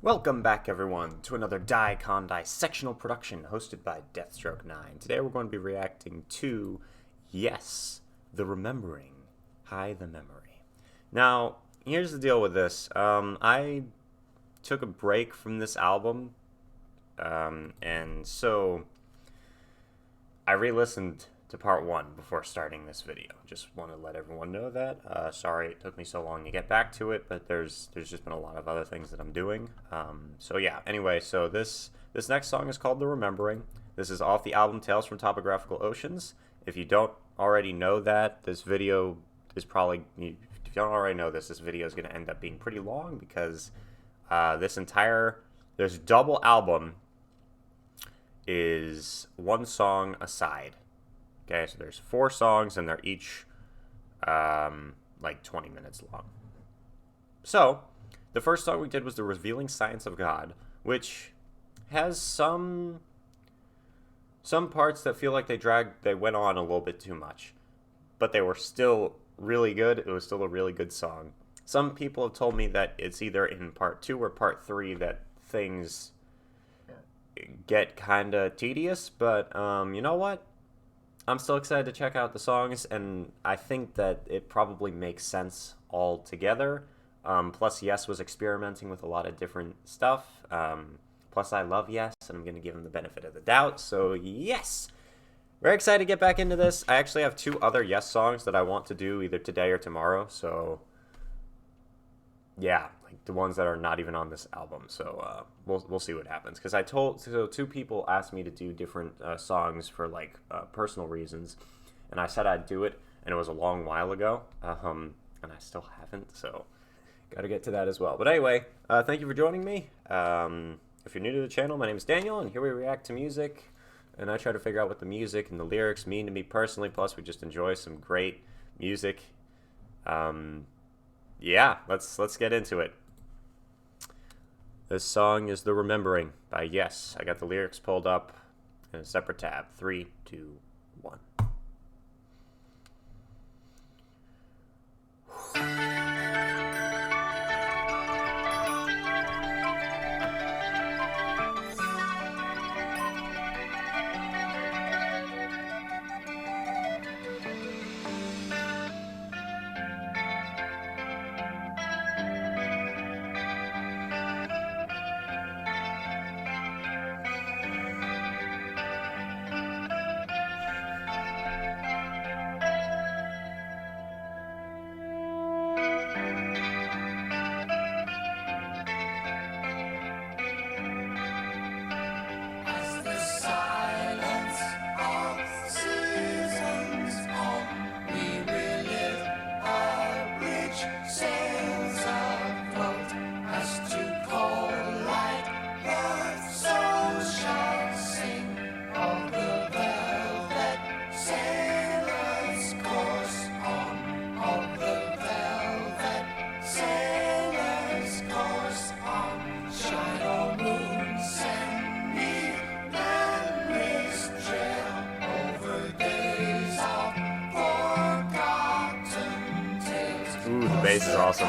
Welcome back, everyone, to another dicondissectional production hosted by Deathstroke9. Today we're going to be reacting to, yes, The Remembering, Hi the Memory. Now, here's the deal with this. I took a break from this album, and so I re-listened to part 1 before starting this video. Just want to let everyone know that. Sorry it took me so long to get back to it, but there's just been a lot of other things that I'm doing. So yeah, anyway, so this next song is called The Remembering. This is off the album Tales from Topographical Oceans. If you don't already know that, this video is probably, if you don't already know this video is going to end up being pretty long because this double album is one song aside. Okay, so there's 4 songs, and they're each like 20 minutes long. So, the first song we did was The Revealing Science of God, which has some parts that feel like they went on a little bit too much. But they were still really good. It was still a really good song. Some people have told me that it's either in part 2 or part 3 that things get kind of tedious, but you know what? I'm still excited to check out the songs, and I think that it probably makes sense all together. Plus, Yes was experimenting with a lot of different stuff. Plus, I love Yes, and I'm going to give him the benefit of the doubt. So, yes! Very excited to get back into this. I actually have 2 other Yes songs that I want to do either today or tomorrow. So, yeah, like the ones that are not even on this album. So we'll see what happens. Because 2 people asked me to do different songs for like personal reasons, and I said I'd do it, and it was a long while ago, and I still haven't. So got to get to that as well. But anyway, thank you for joining me. If you're new to the channel, my name is Daniel, and here we react to music, and I try to figure out what the music and the lyrics mean to me personally. Plus, we just enjoy some great music. Yeah, let's get into it. This song is The Remembering by Yes. I got the lyrics pulled up in a separate tab. 3, 2, 1. Ooh, the bass is awesome.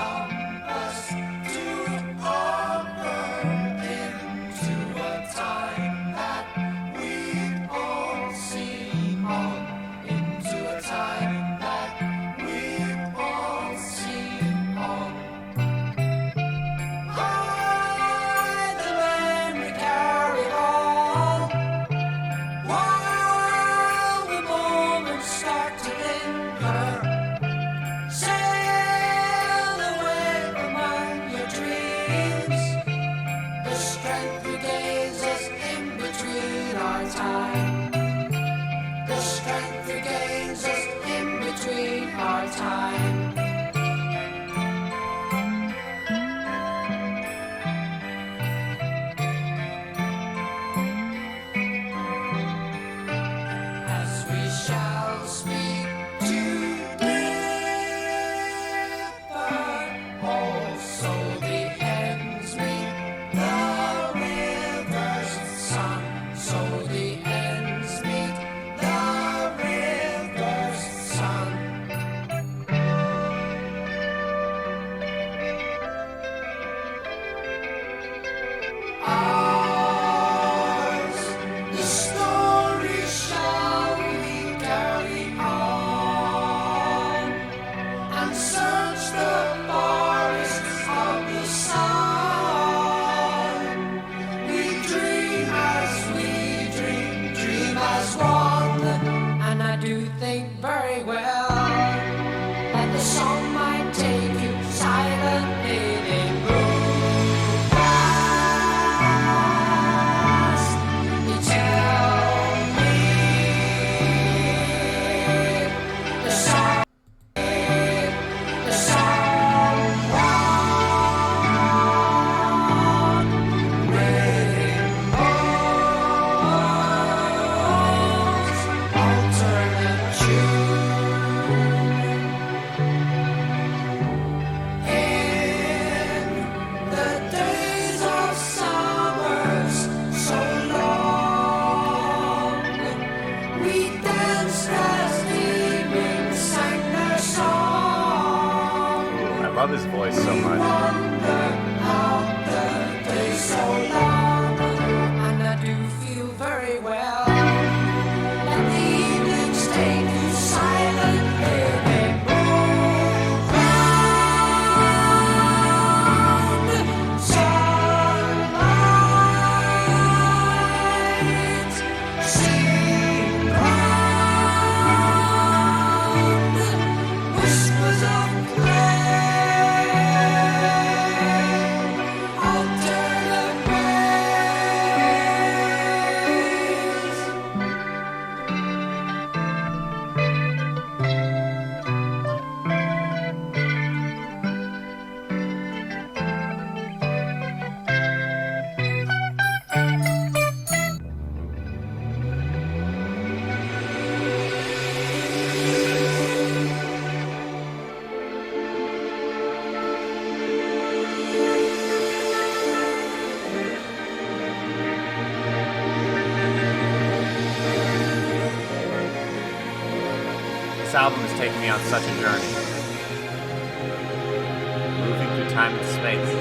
his voice so much. And I do feel very well. Let the evening take you silent, baby. Round sunlight, sea round, whispers of alternate ways. This album is taking me on such a journey. Moving through time and space.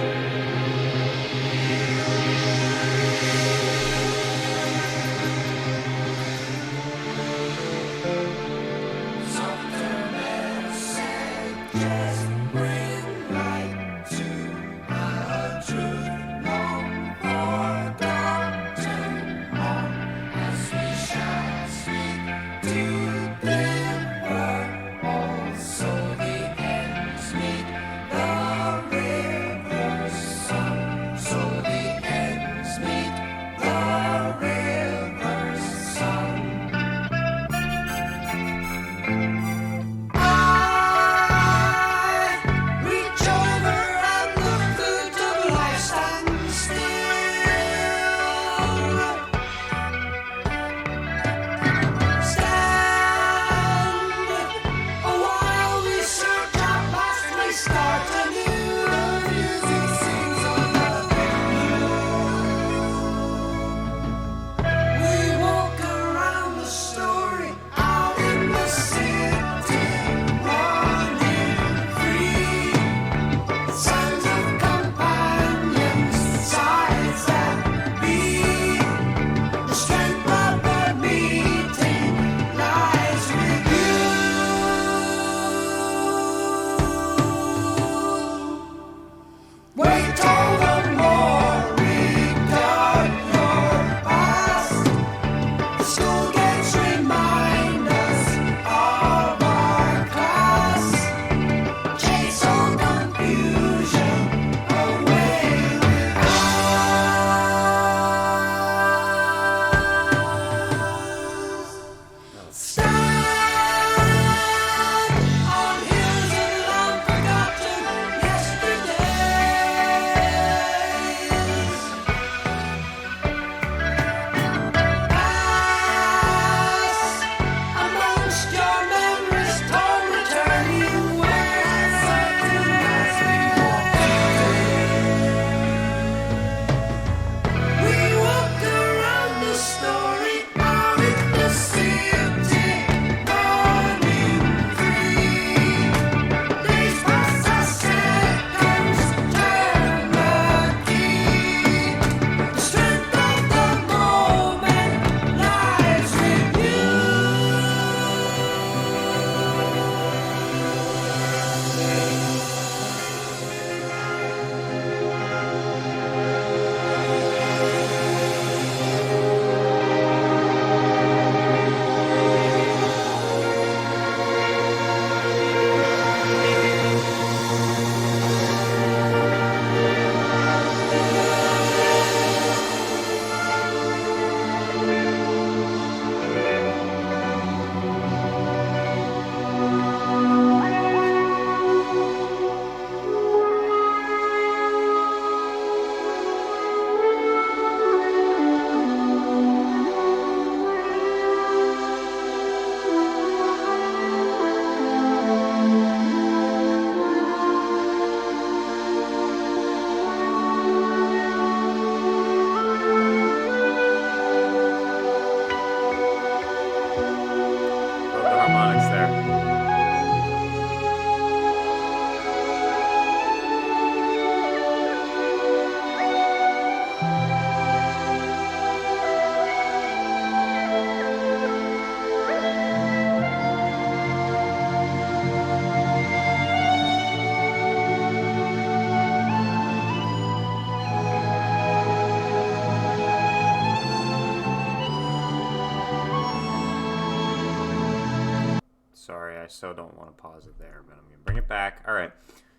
Sorry, I so don't want to pause it there, but I'm going to bring it back. All right.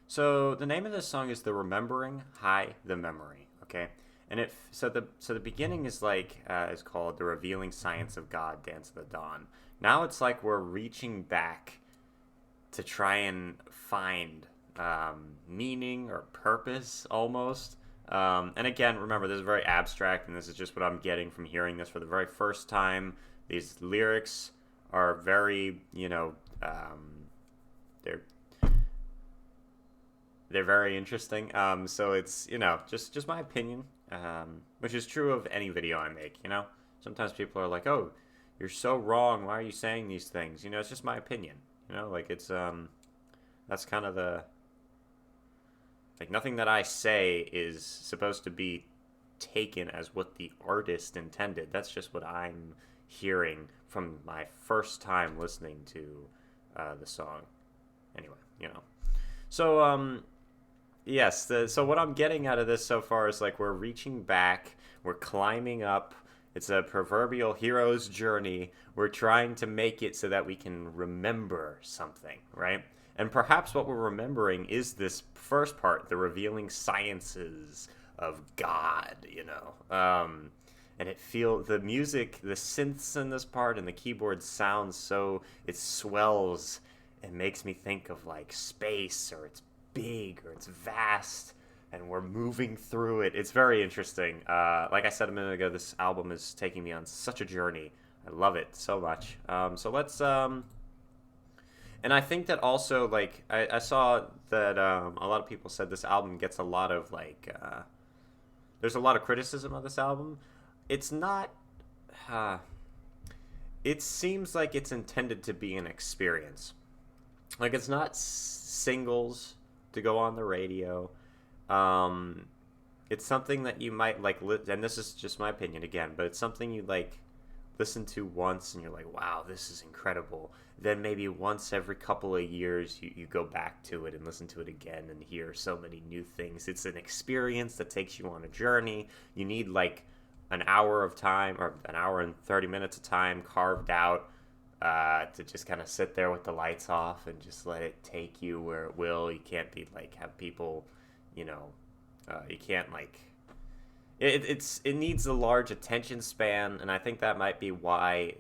So the name of this song is "The Remembering, High the Memory." Okay, and the beginning is like is called "The Revealing Science of God, Dance of the Dawn." Now it's like we're reaching back to try and find meaning or purpose almost. And again, remember, this is very abstract, and this is just what I'm getting from hearing this for the very first time. These lyrics are very, they're very interesting. So it's, just my opinion, which is true of any video I make. Sometimes people are like, "Oh, you're so wrong. Why are you saying these things?" It's just my opinion. It's that's kind of nothing that I say is supposed to be taken as what the artist intended. That's just what I'm hearing from my first time listening to the song. Anyway, So, yes, so what I'm getting out of this so far is like we're reaching back, we're climbing up. It's a proverbial hero's journey. We're trying to make it so that we can remember something, right? And perhaps what we're remembering is this first part, the revealing sciences of God, and the music, the synths in this part and the keyboard sounds so, it swells and makes me think of like space, or it's big, or it's vast, and we're moving through it. It's very interesting. Like I said a minute ago, this album is taking me on such a journey. I love it so much. So let's... And I think that also, like, I saw that a lot of people said this album gets a lot of, like... there's a lot of criticism of this album. It's not... it seems like it's intended to be an experience. Like, it's not singles to go on the radio. It's something that you might like, and this is just my opinion again, but it's something you like listen to once and you're like, wow, this is incredible. Then maybe once every couple of years you go back to it and listen to it again and hear so many new things. It's an experience that takes you on a journey. You need like an hour of time, or an hour and 30 minutes of time carved out to just kind of sit there with the lights off and just let it take you where it will. You can't be like, have people, you can't like, it needs a large attention span, and I think that might be why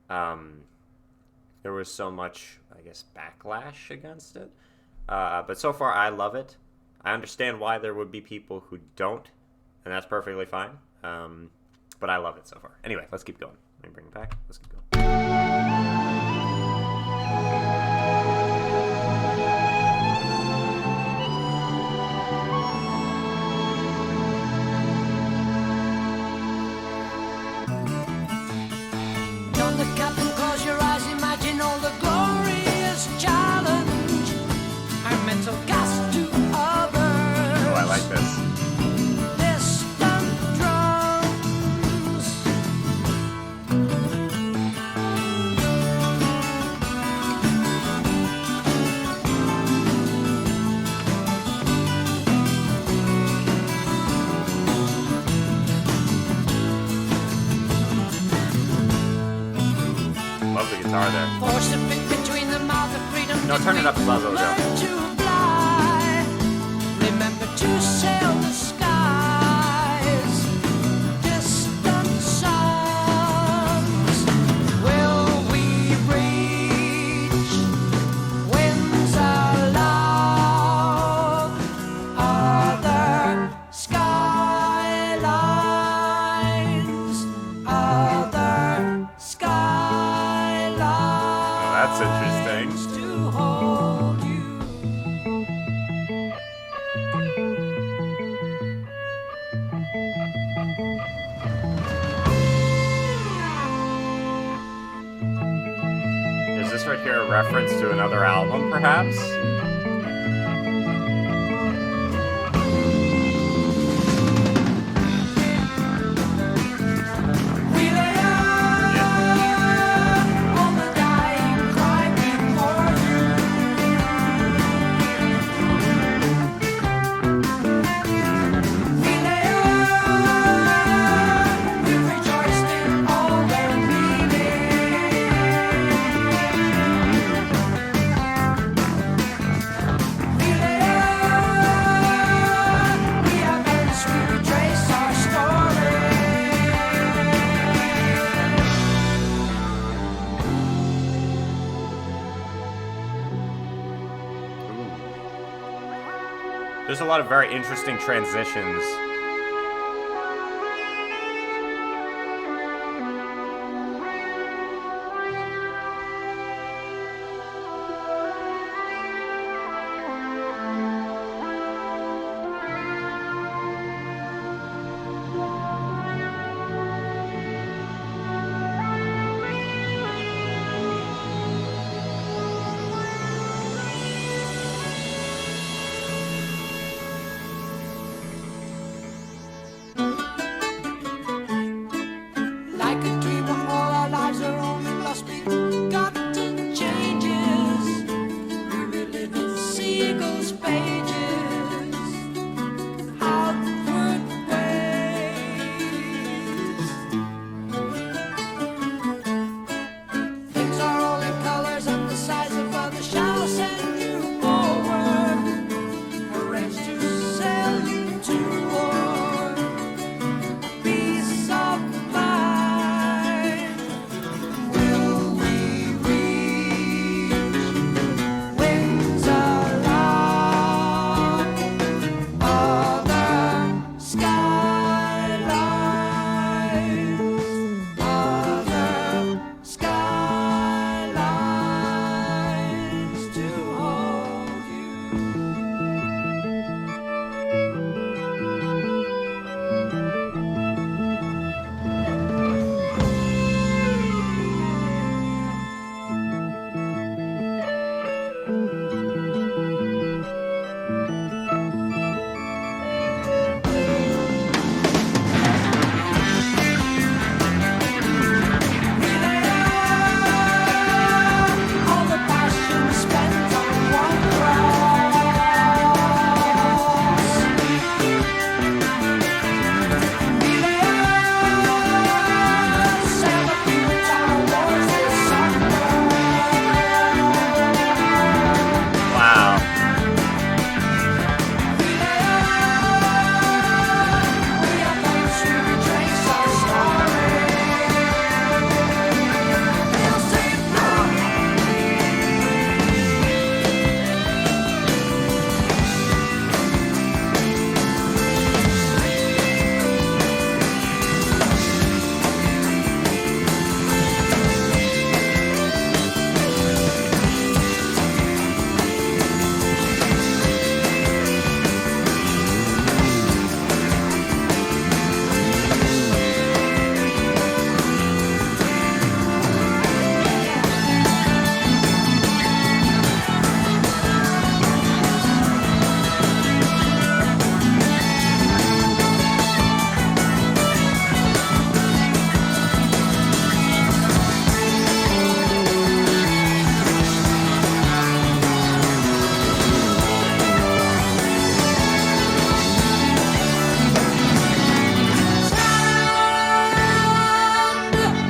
there was so much, I guess, backlash against it. But so far, I love it. I understand why there would be people who don't, and that's perfectly fine. But I love it so far. Anyway, let's keep going. Let me bring it back. Let's keep going. Don't look up and close your eyes. Imagine all the glorious challenge our mental gas to others. Oh, I like this. Distant drums. Love the guitar there. Force a bit between the mouth of freedom. No, turn it up a lot, Lil Joe. Learn to fly. Remember to sail the skies. Distant songs. Will we reach winds aloud? Other skylines. Other skylines. Oh, that's interesting. To hold you. Is this right here a reference to another album, perhaps? We lay on the dying cry before you. We lay on, we rejoiced in all their meaning. There's a lot of very interesting transitions. Like a dream of all our lives are only lost, forgotten changes. We relive in seagulls' pages, outward ways. Things are all in colors of the size of other shall send you forward, arranged to sail you to war. Peace of mind. Will we reach wings along other skylines, to hold you? All the passion spent on one cross. Be there, sail the futile wars this summer. Wow. Be there, we are those who retrace our story. We'll say no.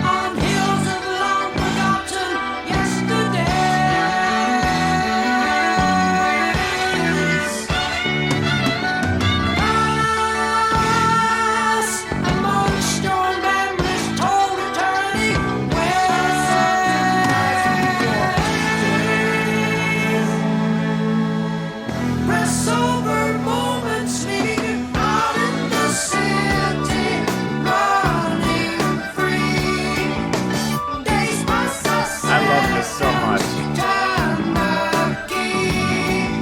On hills of long forgotten yesterdays, pass among storm memories told eternity ways. Press over moments leaving out in the city, running free. Days must I love this so much. turn the key.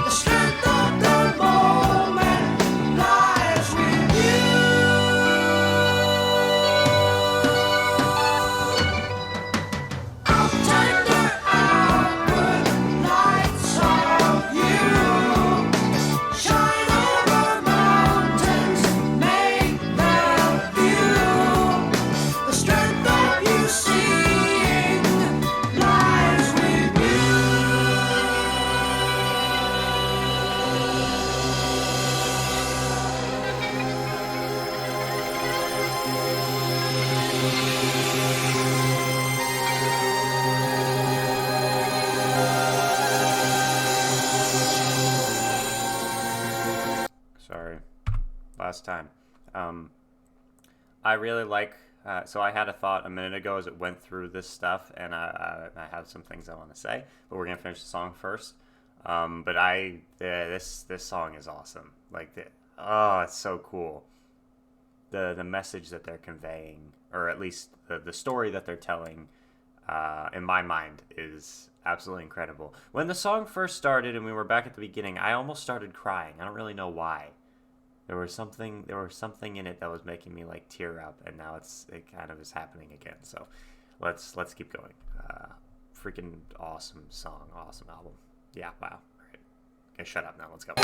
The strength of the moment lies with you. I'll tender outward lights of you. Shine over mountains, make their view. The strength of you seeing lies with you. Sorry. Last time. I really like. So I had a thought a minute ago as it went through this stuff, and I have some things I want to say, but we're gonna finish the song first. But this song is awesome. Like oh, it's so cool. The message that they're conveying, or at least the story that they're telling, in my mind, is absolutely incredible. When the song first started and we were back at the beginning, I almost started crying. I don't really know why. There was something in it that was making me like tear up, and now it kind of is happening again. So let's keep going. Freaking awesome song, awesome album. Yeah, wow. All right. Okay, shut up now. Let's go.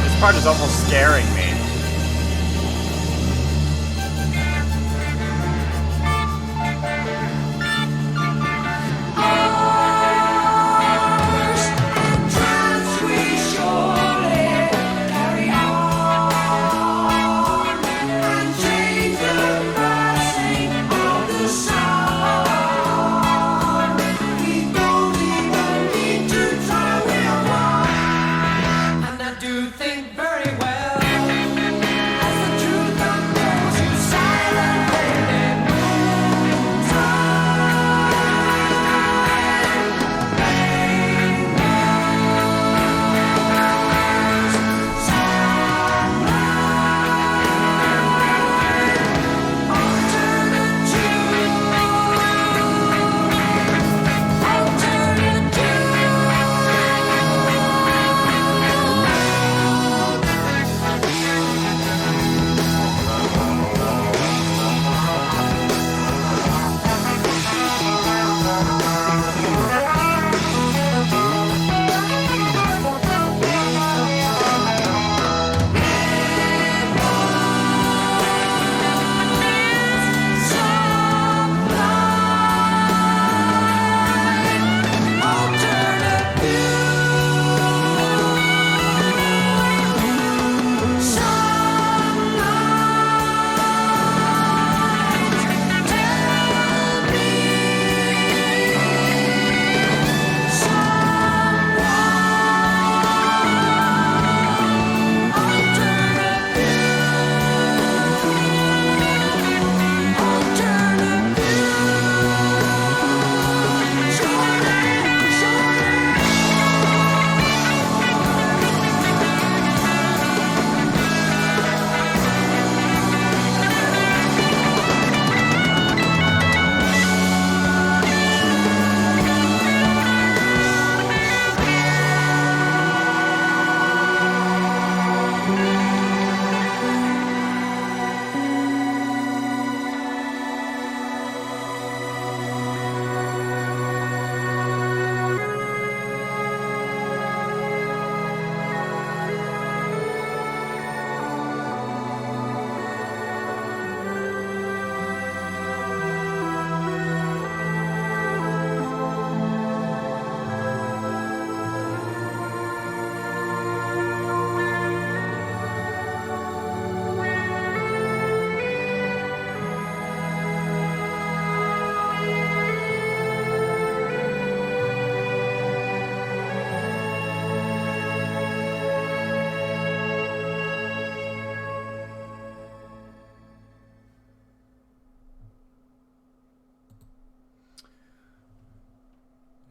This part is almost scaring me. Think very well.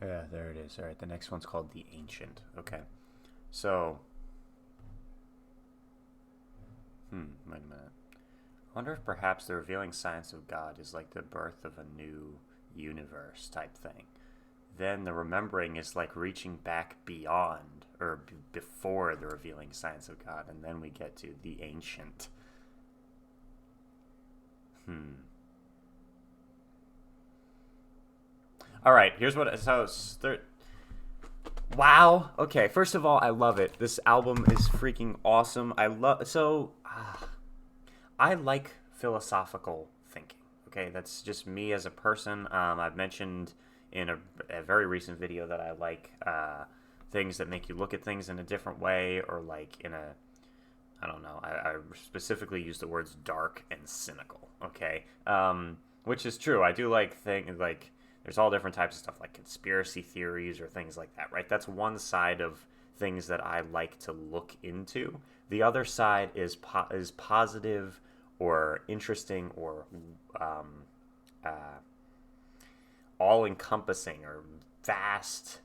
yeah, there it is. All right, the next one's called The Ancient. Okay. So, wait a minute. I wonder if perhaps the revealing science of God is like the birth of a new universe type thing. Then the remembering is like reaching back beyond or before the revealing science of God, and then we get to the ancient. All right, here's what. Wow. Okay, first of all, I love it. This album is freaking awesome. I like philosophical thinking. Okay, that's just me as a person. I've mentioned in a very recent video that I like things that make you look at things in a different way, or like in a, I don't know, I specifically use the words dark and cynical, okay? Which is true. I do like things like, there's all different types of stuff like conspiracy theories or things like that, right? That's one side of things that I like to look into. The other side is positive or interesting or all-encompassing or vast,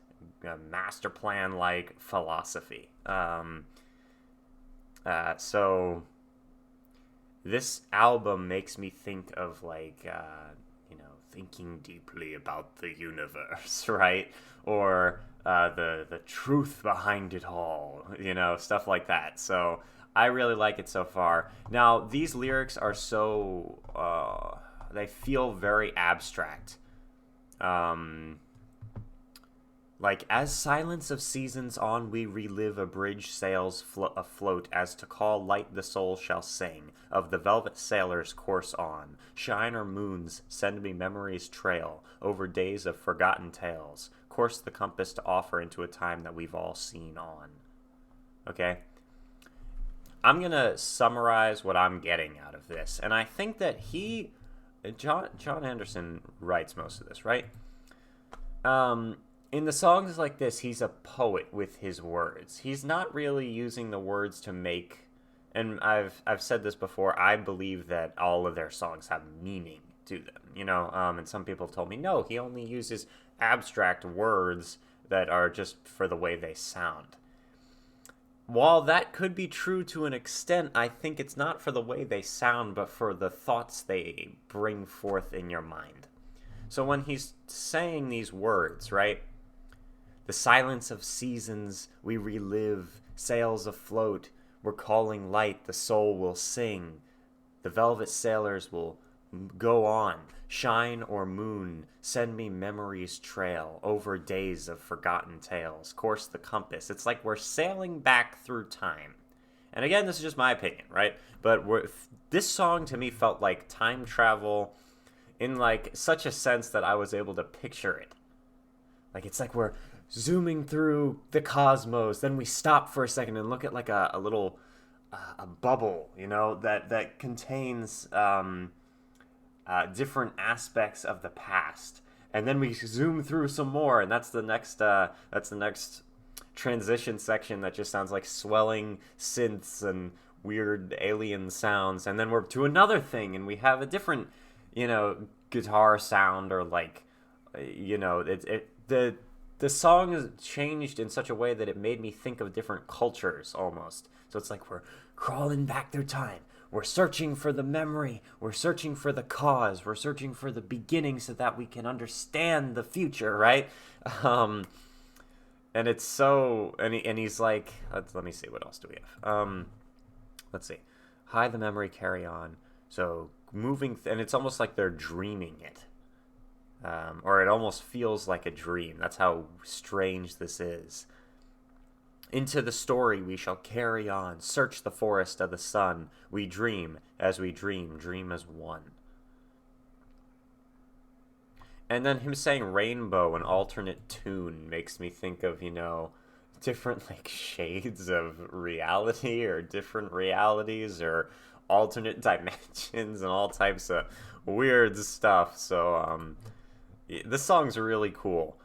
master plan-like philosophy. So this album makes me think of like, thinking deeply about the universe, right? Or the truth behind it all, stuff like that. So I really like it so far. Now, these lyrics are so, they feel very abstract. Like, as silence of seasons on, we relive a bridge sails afloat, as to call light the soul shall sing, of the velvet sailor's course on. Shine or moons, send me memory's trail, over days of forgotten tales, course the compass to offer into a time that we've all seen on. Okay? I'm gonna summarize what I'm getting out of this, and I think that John Anderson writes most of this, right? In the songs like this, he's a poet with his words. He's not really using the words to make, and I've said this before, I believe that all of their songs have meaning to them, and some people have told me, no, he only uses abstract words that are just for the way they sound. While that could be true to an extent, I think it's not for the way they sound, but for the thoughts they bring forth in your mind. So when he's saying these words, right? The silence of seasons we relive, sails afloat, we're calling light, the soul will sing. The velvet sailors will go on, shine or moon, send me memory's trail, over days of forgotten tales, course the compass. It's like we're sailing back through time. And again, this is just my opinion, right? But this song to me felt like time travel in like such a sense that I was able to picture it. Like, it's like we're zooming through the cosmos, then we stop for a second and look at like a little a bubble, that contains different aspects of the past, and then we zoom through some more, and that's the next transition section that just sounds like swelling synths and weird alien sounds, and then we're to another thing, and we have a different, guitar sound, or like, the song is changed in such a way that it made me think of different cultures almost. So it's like we're crawling back through time. We're searching for the memory. We're searching for the cause. We're searching for the beginning so that we can understand the future, right? And it's so... And he's like... Let me see. What else do we have? Let's see. Hide the memory, carry on. So moving... and it's almost like they're dreaming it. Or it almost feels like a dream. That's how strange this is. Into the story we shall carry on, search the forest of the sun. We dream as we dream as one. And then him saying rainbow, an alternate tune, makes me think of, different like shades of reality, or different realities, or alternate dimensions, and all types of weird stuff. So, this song's really cool.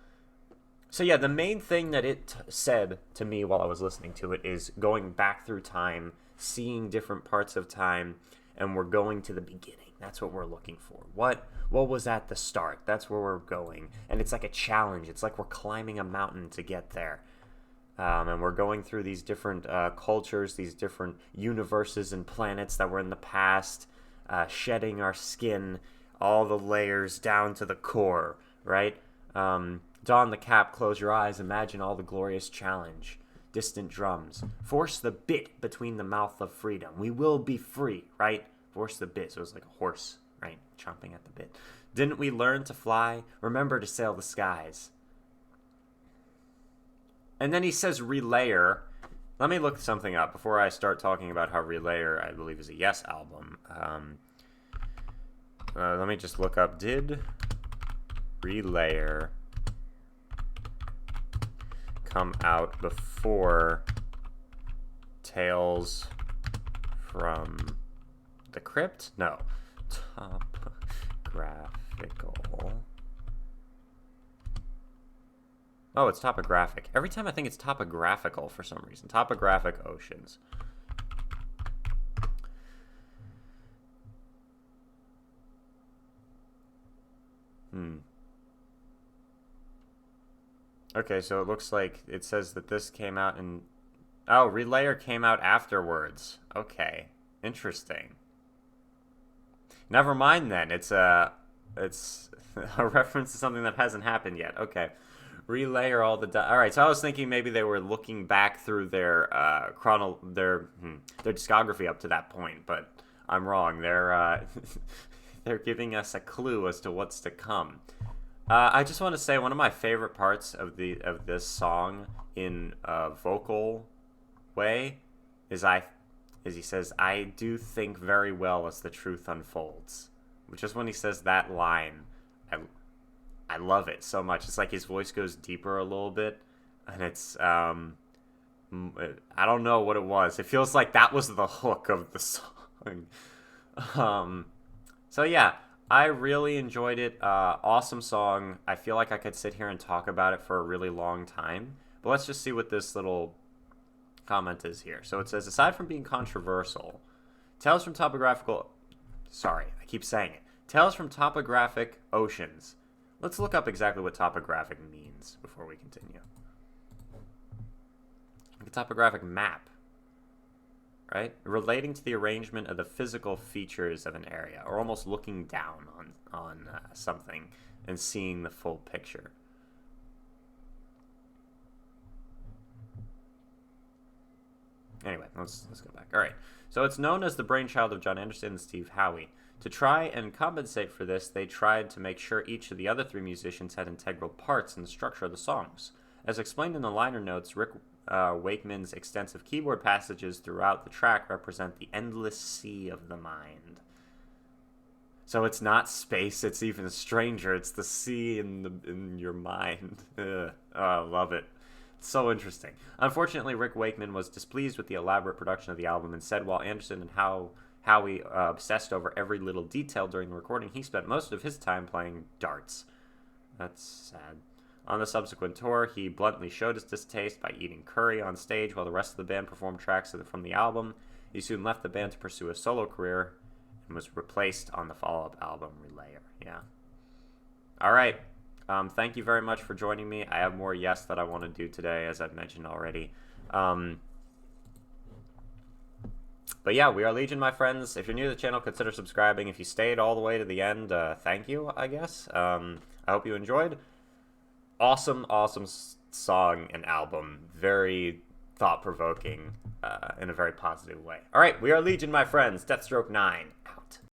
So yeah, the main thing that it said to me while I was listening to it is going back through time, seeing different parts of time, and we're going to the beginning. That's what we're looking for. What was at the start? That's where we're going. And it's like a challenge. It's like we're climbing a mountain to get there. And we're going through these different cultures, these different universes and planets that were in the past, shedding our skin, all the layers down to the core, right? Don the cap, close your eyes, imagine all the glorious challenge. Distant drums. Force the bit between the mouth of freedom. We will be free, right? Force the bit. So it was like a horse, right? Chomping at the bit. Didn't we learn to fly? Remember to sail the skies. And then he says relayer. Let me look something up before I start talking about how Relayer, I believe, is a Yes album. Let me just look up. Did Relayer come out before Tales from the Crypt? No. Topographical. Oh, it's topographic. Every time I think it's topographical for some reason. Topographic Oceans. Okay, so it looks like it says that this came out in... Oh, Relayer came out afterwards. Okay. Interesting. Never mind then. It's a reference to something that hasn't happened yet. Okay. Relayer all the... Alright, so I was thinking maybe they were looking back through their their discography up to that point, but I'm wrong. They're they're giving us a clue as to what's to come. I just want to say one of my favorite parts of this song in a vocal way is he says, "I do think very well as the truth unfolds." Just when he says that line, I love it so much. It's like his voice goes deeper a little bit, and it's I don't know what it was. It feels like that was the hook of the song. So yeah, I really enjoyed it. Awesome song. I feel like I could sit here and talk about it for a really long time. But let's just see what this little comment is here. So it says, aside from being controversial, Tales from Topographical... Sorry, I keep saying it. Tales from Topographic Oceans. Let's look up exactly what topographic means before we continue. Like a topographic map. Right? Relating to the arrangement of the physical features of an area, or almost looking down on something and seeing the full picture. Anyway, let's go back. All right. So it's known as the brainchild of John Anderson and Steve Howe. To try and compensate for this, they tried to make sure each of the other three musicians had integral parts in the structure of the songs. As explained in the liner notes, Rick Wakeman's extensive keyboard passages throughout the track represent the endless sea of the mind. So it's not space, it's even stranger. It's the sea in your mind. Oh, I love it. It's so interesting. Unfortunately, Rick Wakeman was displeased with the elaborate production of the album and said while Anderson and Howie obsessed over every little detail during the recording, he spent most of his time playing darts. That's sad. On the subsequent tour, he bluntly showed his distaste by eating curry on stage while the rest of the band performed tracks from the album. He soon left the band to pursue a solo career and was replaced on the follow-up album, Relayer. Yeah. All right. Thank you very much for joining me. I have more Yes that I want to do today, as I've mentioned already. But yeah, we are Legion, my friends. If you're new to the channel, consider subscribing. If you stayed all the way to the end, thank you, I guess. I hope you enjoyed. Awesome song and album. Very thought-provoking in a very positive way. All right, we are Legion, my friends. Deathstroke 9, out.